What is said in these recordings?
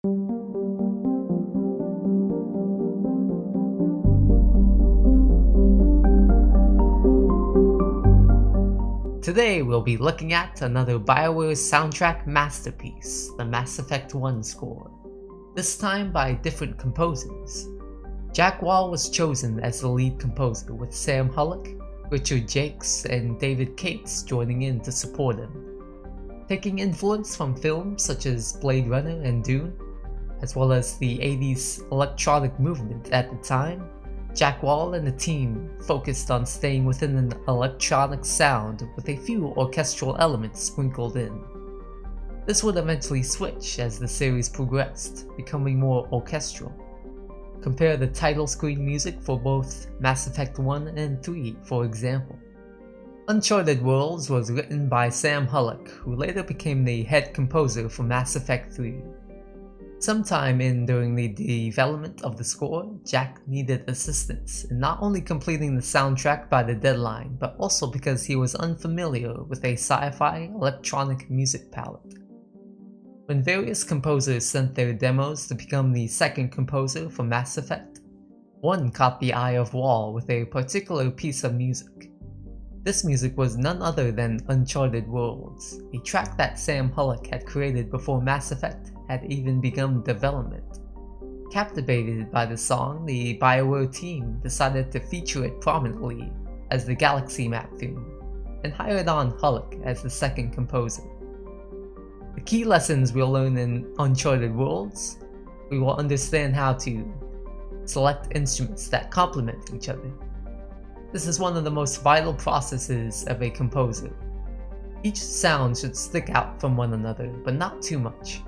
Today we'll be looking at another BioWare soundtrack masterpiece, the Mass Effect 1 score, this time by different composers. Jack Wall was chosen as the lead composer, with Sam Hullick, Richard Jakes, and David Cates joining in to support him. Taking influence from films such as Blade Runner and Dune, as well as the 80s electronic movement at the time, Jack Wall and the team focused on staying within an electronic sound with a few orchestral elements sprinkled in. This would eventually switch as the series progressed, becoming more orchestral. Compare the title screen music for both Mass Effect 1 and 3, for example. Uncharted Worlds was written by Sam Hullick, who later became the head composer for Mass Effect 3. Sometime during the development of the score, Jack needed assistance in not only completing the soundtrack by the deadline, but also because he was unfamiliar with a sci-fi electronic music palette. When various composers sent their demos to become the second composer for Mass Effect, one caught the eye of Wall with a particular piece of music. This music was none other than Uncharted Worlds, a track that Sam Hullick had created before Mass Effect had even begun development. Captivated by the song, the BioWare team decided to feature it prominently as the Galaxy Map theme, and hired on Hullick as the second composer. The key lessons we'll learn in Uncharted Worlds: we will understand how to select instruments that complement each other. This is one of the most vital processes of a composer. Each sound should stick out from one another, but not too much.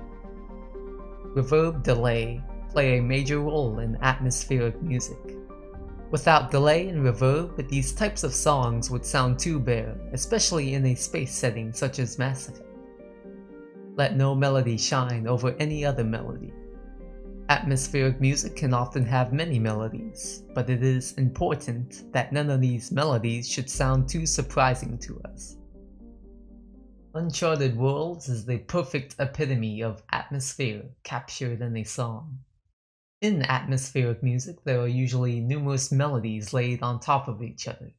Reverb, delay play a major role in atmospheric music. Without delay and reverb, these types of songs would sound too bare, especially in a space setting such as Mass Effect. Let no melody shine over any other melody. Atmospheric music can often have many melodies, but it is important that none of these melodies should sound too surprising to us. Uncharted Worlds is the perfect epitome of atmosphere captured in a song. In atmospheric music, there are usually numerous melodies laid on top of each other.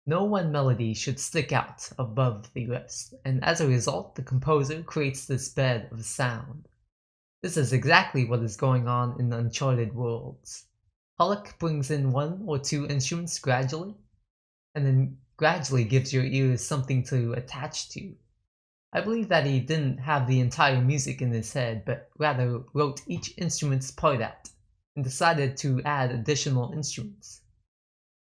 No one melody should stick out above the rest, and as a result, the composer creates this bed of sound. This is exactly what is going on in Uncharted Worlds. Hullick brings in one or two instruments gradually, and then gradually gives your ears something to attach to. I believe that he didn't have the entire music in his head, but rather wrote each instrument's part out, and decided to add additional instruments.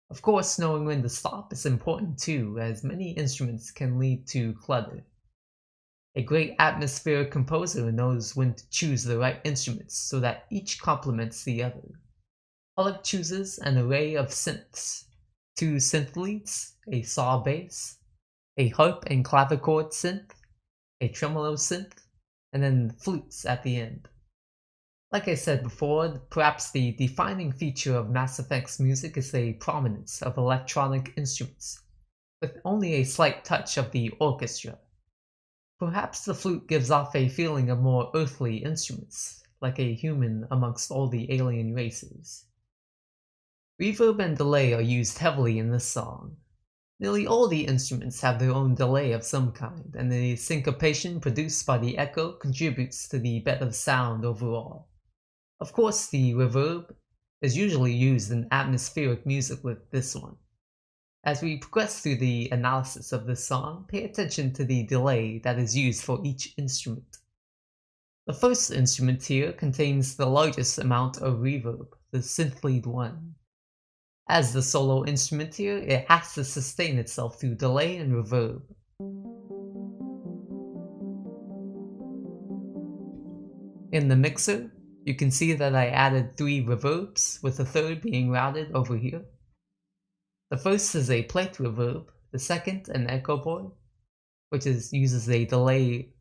Of course, knowing when to stop is important too, as many instruments can lead to clutter. A great atmospheric composer knows when to choose the right instruments so that each complements the other. Hullick chooses an array of synths, 2 synth leads, a saw bass, a harp and clavichord synth, a tremolo synth, and then flutes at the end. Like I said before, perhaps the defining feature of Mass Effect's music is the prominence of electronic instruments, with only a slight touch of the orchestra. Perhaps the flute gives off a feeling of more earthly instruments, like a human amongst all the alien races. Reverb and delay are used heavily in this song. Nearly all the instruments have their own delay of some kind, and the syncopation produced by the echo contributes to the better sound overall. Of course, the reverb is usually used in atmospheric music with this one. As we progress through the analysis of this song, pay attention to the delay that is used for each instrument. The first instrument here contains the largest amount of reverb, the Synth Lead 1. As the solo instrument here, it has to sustain itself through delay and reverb. In the mixer, you can see that I added 3 reverbs, with the third being routed over here. The first is a plate reverb, the second an echo board, which uses a delay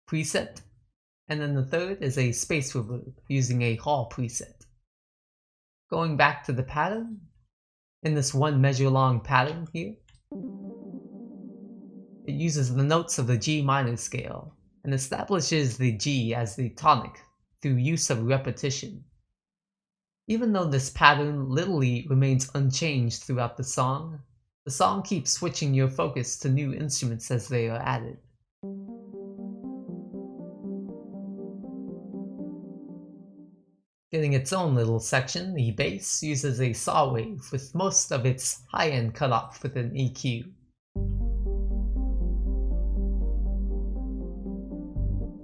preset, and then the third is a space reverb, using a hall preset. Going back to the pattern, in this 1 measure long pattern here, it uses the notes of the G minor scale, and establishes the G as the tonic through use of repetition. Even though this pattern literally remains unchanged throughout the song keeps switching your focus to new instruments as they are added. Getting its own little section, the bass uses a saw wave with most of its high end cut off with an EQ.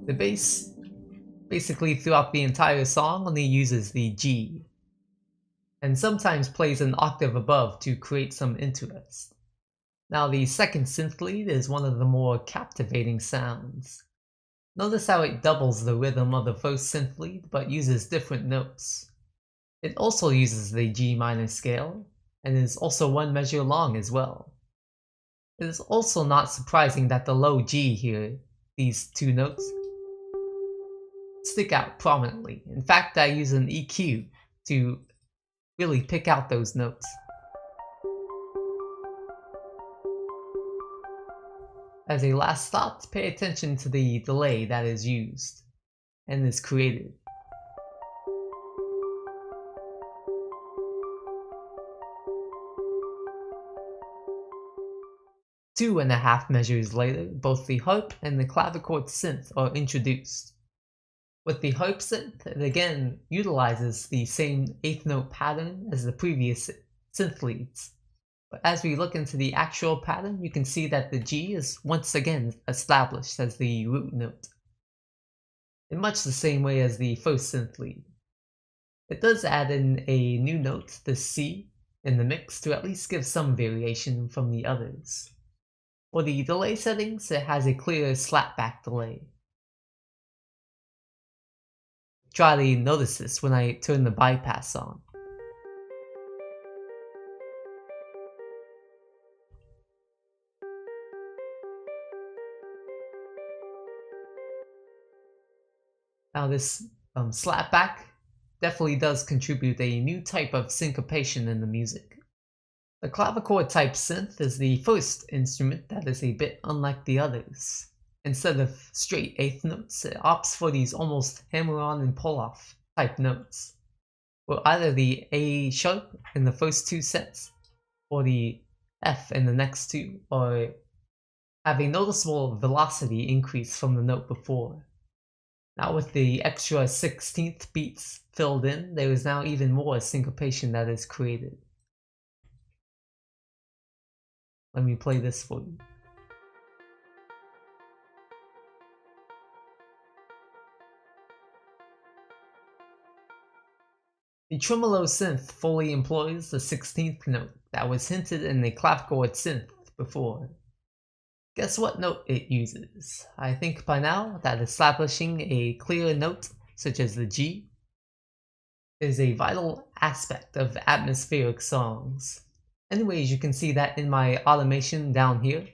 The bass, basically throughout the entire song, only uses the G, and sometimes plays an octave above to create some interest. Now the second synth lead is one of the more captivating sounds. Notice how it doubles the rhythm of the first synth lead but uses different notes. It also uses the G minor scale, and is also one measure long as well. It is also not surprising that the low G here, these two notes, stick out prominently. In fact, I use an EQ to really pick out those notes. As a last thought, pay attention to the delay that is used and is created. Two and a half measures later, both the harp and the clavichord synth are introduced. With the harp synth, it again utilizes the same eighth note pattern as the previous synth leads. But as we look into the actual pattern, you can see that the G is once again established as the root note, in much the same way as the first synth lead. It does add in a new note, the C, in the mix to at least give some variation from the others. For the delay settings, it has a clear slapback delay. Try to notice this when I turn the bypass on. Now this slapback definitely does contribute a new type of syncopation in the music. The clavichord type synth is the first instrument that is a bit unlike the others. Instead of straight eighth notes, it opts for these almost hammer-on and pull-off type notes, or either the A sharp in the first two sets, or the F in the next two, or have a noticeable velocity increase from the note before. Now with the extra 16th beats filled in, there is now even more syncopation that is created. Let me play this for you. The Tremelo Synth fully employs the 16th note that was hinted in the Clavichord synth before. Guess what note it uses? I think by now that establishing a clear note, such as the G, is a vital aspect of atmospheric songs. Anyways, you can see that in my automation down here.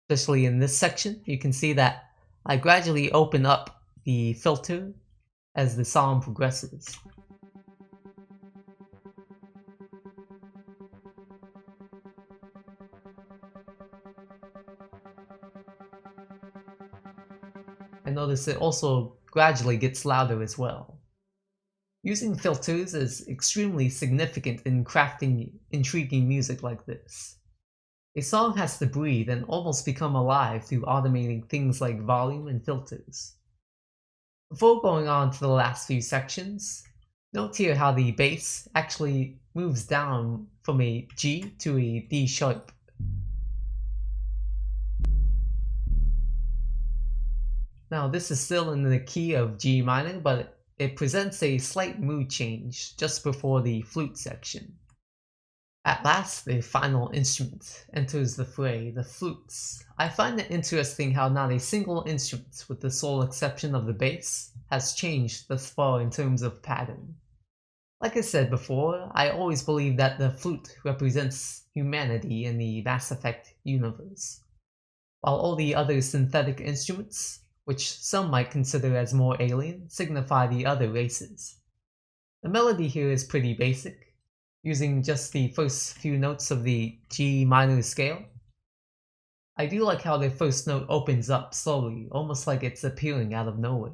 Especially in this section, you can see that I gradually open up the filter as the song progresses. And notice it also gradually gets louder as well. Using filters is extremely significant in crafting intriguing music like this. A song has to breathe and almost become alive through automating things like volume and filters. Before going on to the last few sections, note here how the bass actually moves down from a G to a D sharp. Now this is still in the key of G minor, but it presents a slight mood change just before the flute section. At last, the final instrument enters the fray, the flutes. I find it interesting how not a single instrument, with the sole exception of the bass, has changed thus far in terms of pattern. Like I said before, I always believe that the flute represents humanity in the Mass Effect universe, while all the other synthetic instruments, which some might consider as more alien, signify the other races. The melody here is pretty basic, using just the first few notes of the G minor scale. I do like how their first note opens up slowly, almost like it's appearing out of nowhere.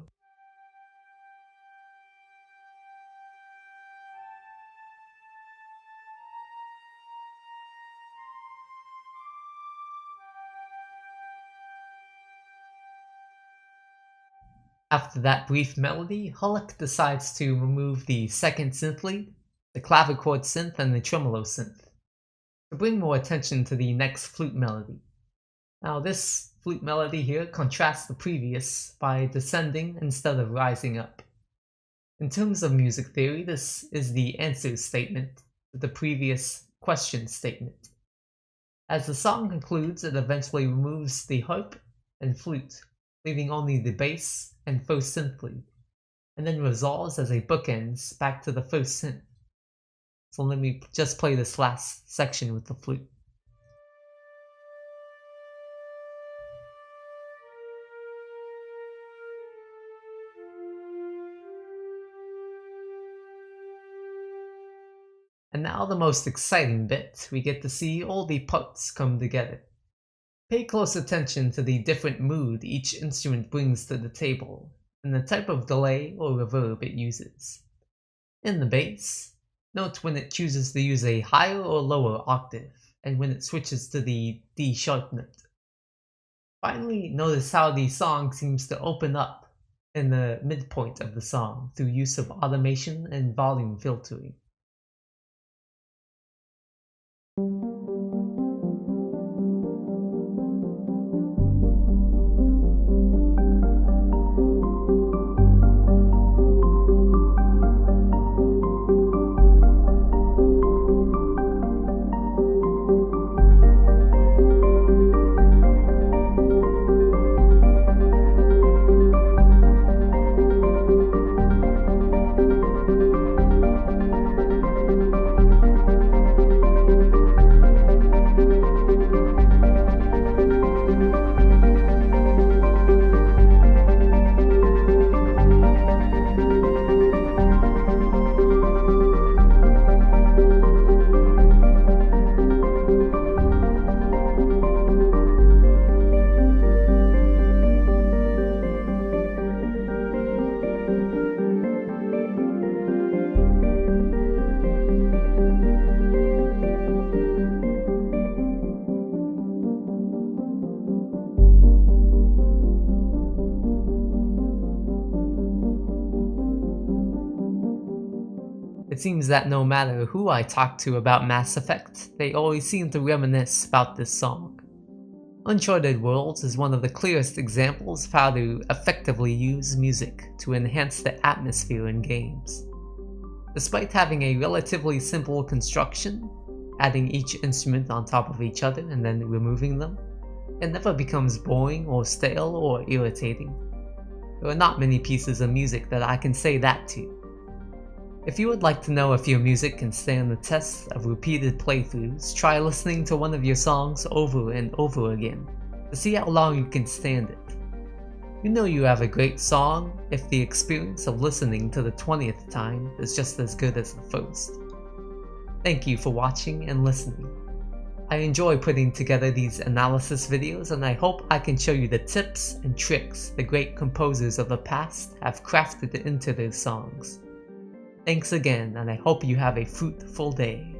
After that brief melody, Hullick decides to remove the second synth lead, the Clavichord synth, and the Tremelo synth, to bring more attention to the next flute melody. Now this flute melody here contrasts the previous by descending instead of rising up. In terms of music theory, this is the answer statement to the previous question statement. As the song concludes, it eventually removes the harp and flute, leaving only the bass and first synth lead, and then resolves as a bookends back to the first synth. So let me just play this last section with the flute. And now the most exciting bit, we get to see all the parts come together. Pay close attention to the different mood each instrument brings to the table, and the type of delay or reverb it uses. In the bass, note when it chooses to use a higher or lower octave, and when it switches to the D sharp note. Finally, notice how the song seems to open up in the midpoint of the song through use of automation and volume filtering. It seems that no matter who I talk to about Mass Effect, they always seem to reminisce about this song. Uncharted Worlds is one of the clearest examples of how to effectively use music to enhance the atmosphere in games. Despite having a relatively simple construction, adding each instrument on top of each other and then removing them, it never becomes boring or stale or irritating. There are not many pieces of music that I can say that to. If you would like to know if your music can stand the test of repeated playthroughs, try listening to one of your songs over and over again to see how long you can stand it. You know you have a great song if the experience of listening to the 20th time is just as good as the first. Thank you for watching and listening. I enjoy putting together these analysis videos, and I hope I can show you the tips and tricks the great composers of the past have crafted into their songs. Thanks again, and I hope you have a fruitful day.